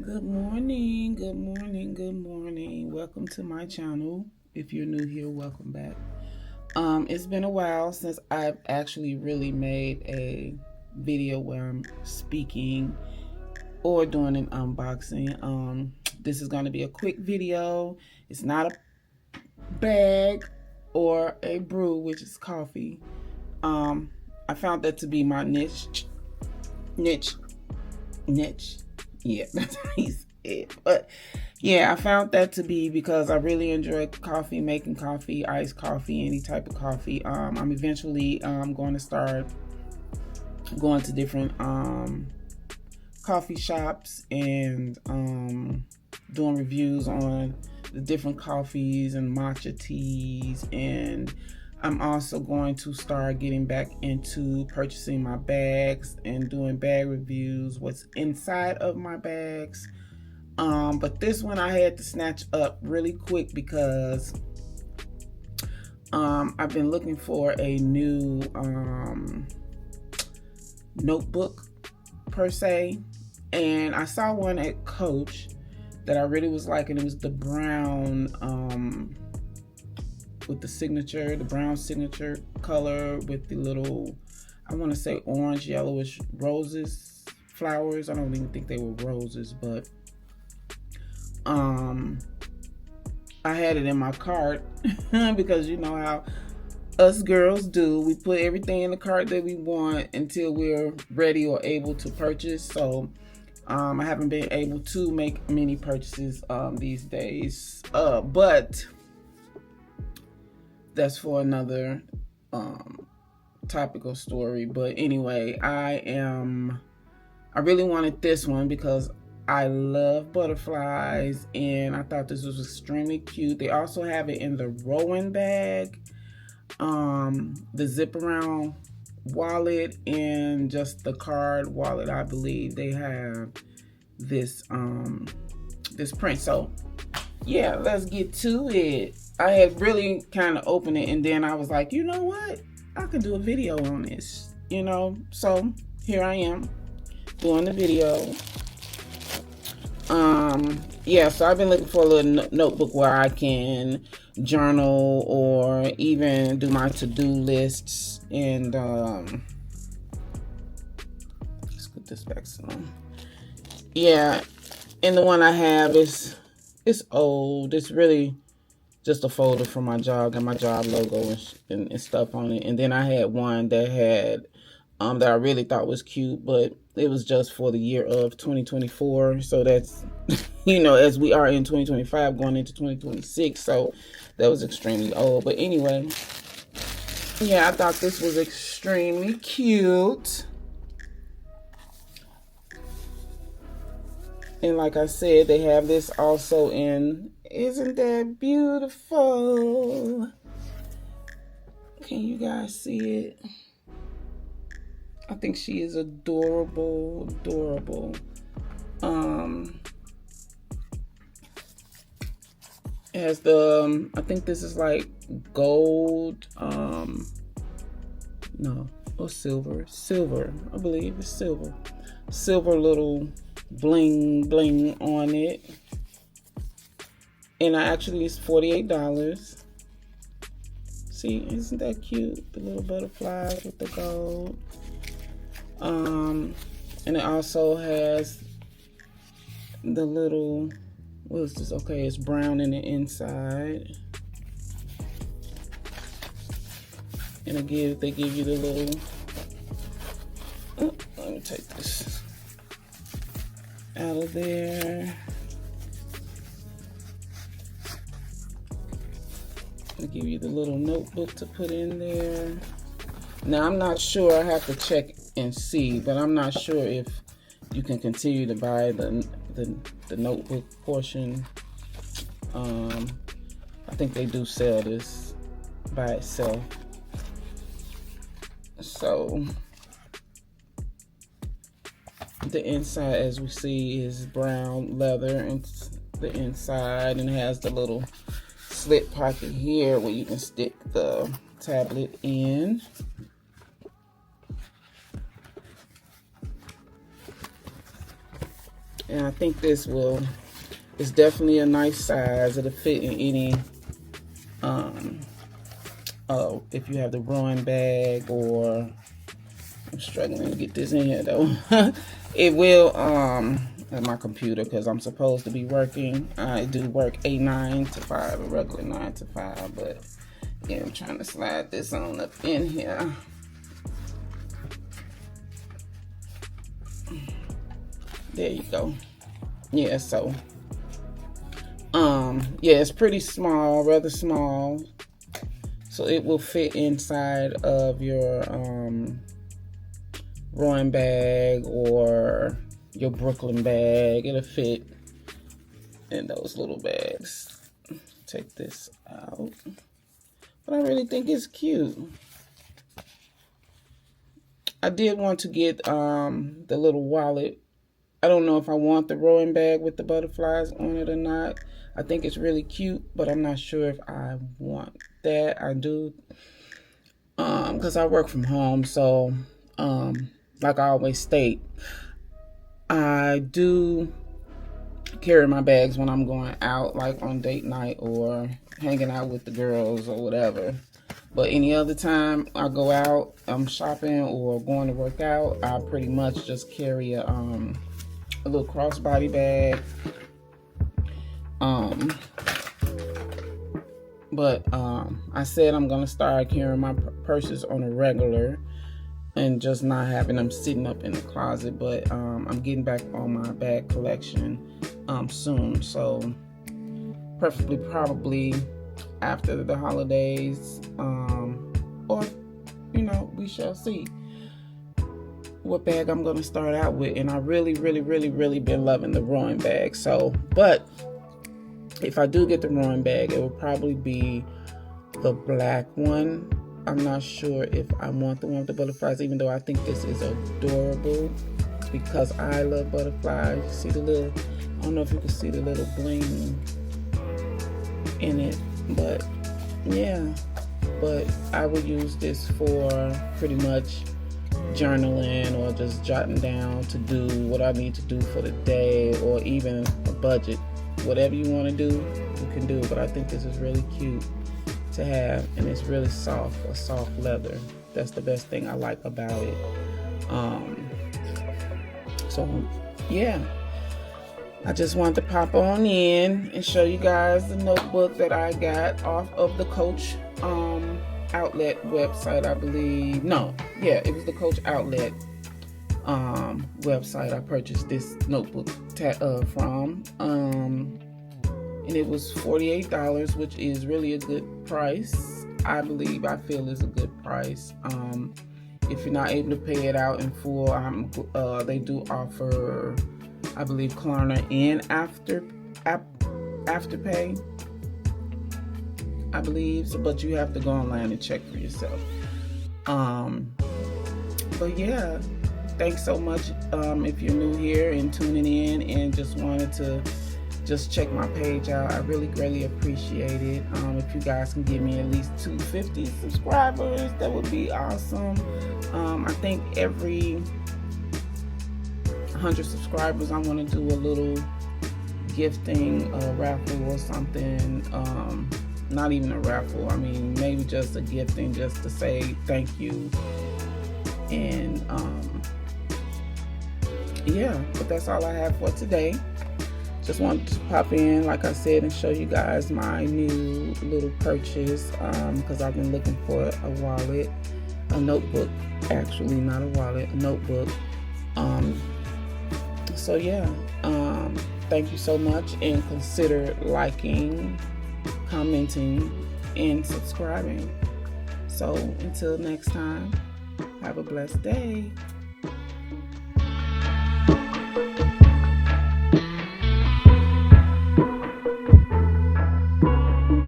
Good morning, good morning, good morning. Welcome to my channel. If you're new here, welcome back. It's been a while since I've actually really made a video where I'm speaking or doing an unboxing. This is going to be a quick video. It's not a bag or a brew, which is coffee. I found that to be my niche. Yeah, that's how you say it. But yeah, I found that to be because I really enjoy coffee, making coffee, iced coffee, any type of coffee. I'm eventually going to start going to different coffee shops and doing reviews on the different coffees and matcha teas, and I'm also going to start getting back into purchasing my bags and doing bag reviews, what's inside of my bags. But this one I had to snatch up really quick because I've been looking for a new notebook per se, and I saw one at Coach that I really was liking. It was the brown with the brown signature color with the little, I want to say orange, yellowish roses, flowers. I don't even think they were roses, but I had it in my cart because you know how us girls do. We put everything in the cart that we want until we're ready or able to purchase. So I haven't been able to make many purchases these days, but that's for another topical story. But anyway, I really wanted this one because I love butterflies and I thought this was extremely cute. They also have it in the Rowan bag, the zip around wallet, and just the card wallet. I believe they have this this print. So yeah, let's get to it. I had really kind of opened it and then I was like, you know what? I can do a video on this, you know? So here I am doing the video. Yeah, so I've been looking for a little notebook where I can journal or even do my to-do lists. And let's put this back some. Yeah, and the one I have is, it's old. It's really just a folder from my job, got my job logo and stuff on it. And then I had one that had that I really thought was cute, but it was just for the year of 2024. So that's, you know, as we are in 2025 going into 2026. So that was extremely old. But anyway, yeah, I thought this was extremely cute. And like I said, they have this also in, isn't that beautiful? Can you guys see it? I think she is adorable, adorable. It has the, I think this is like gold, no, or silver, I believe it's silver little bling on it. And actually it's $48. See, isn't that cute? The little butterflies with the gold. And it also has the little, what is this? Okay, it's brown in the inside. And they give you the little, oh, let me take this out of there. They give you the little notebook to put in there. Now I'm not sure, I have to check and see, but I'm not sure if you can continue to buy the notebook portion. I think they do sell this by itself. So the inside, as we see, is brown leather and the inside, and it has the little slip pocket here where you can stick the tablet in. And I think this it's definitely a nice size. It'll fit in any, if you have the rowing bag, or I'm struggling to get this in here though. It will, at my computer, because I'm supposed to be working. I do work a 9 to 5, a regular 9 to 5, but yeah, I'm trying to slide this on up in here. There you go. Yeah, so yeah, it's pretty small, rather small, so it will fit inside of your rowing bag or your Brooklyn bag. It'll fit in those little bags. Take this out, but I really think it's cute. I did want to get the little wallet. I don't know if I want the rowing bag with the butterflies on it or not. I think it's really cute, but I'm not sure if I want that. I do, because I work from home, so like I always state, I do carry my bags when I'm going out, like on date night or hanging out with the girls or whatever. But any other time I go out, I'm shopping or going to work out, I pretty much just carry a little crossbody bag. But I said I'm gonna start carrying my purses on a regular and just not having them sitting up in the closet. But I'm getting back on my bag collection soon, so preferably probably after the holidays, or we shall see what bag I'm gonna start out with. And I really been loving the rowing bag. So, but if I do get the rowing bag, it will probably be the black one. I'm not sure if I want the one with the butterflies, even though I think this is adorable because I love butterflies. See the little, I don't know if you can see the little bling in it, but yeah. But I would use this for pretty much journaling or just jotting down to do what I need to do for the day, or even a budget. Whatever you want to do, you can do. But I think this is really cute to have, and it's really soft, a soft leather. That's the best thing I like about it. So yeah, I just wanted to pop on in and show you guys the notebook that I got off of the Coach Outlet website, I believe. No, yeah, it was the Coach Outlet website I purchased this notebook from, and it was $48, which is really a good price. I feel is a good price. If you're not able to pay it out in full, they do offer, I believe, Klarna and Afterpay, I believe. So, but you have to go online and check for yourself. But yeah, thanks so much if you're new here and tuning in and just wanted to just check my page out. I really greatly appreciate it. If you guys can give me at least 250 subscribers, that would be awesome. I think every 100 subscribers, I want to do a little gifting, a raffle or something. Not even a raffle, I mean maybe just a gifting, just to say thank you. And yeah, but that's all I have for today. Just wanted to pop in, like I said, and show you guys my new little purchase, because I've been looking for a wallet, a notebook, actually, not a wallet, a notebook. So yeah, thank you so much, and consider liking, commenting, and subscribing. So until next time, have a blessed day.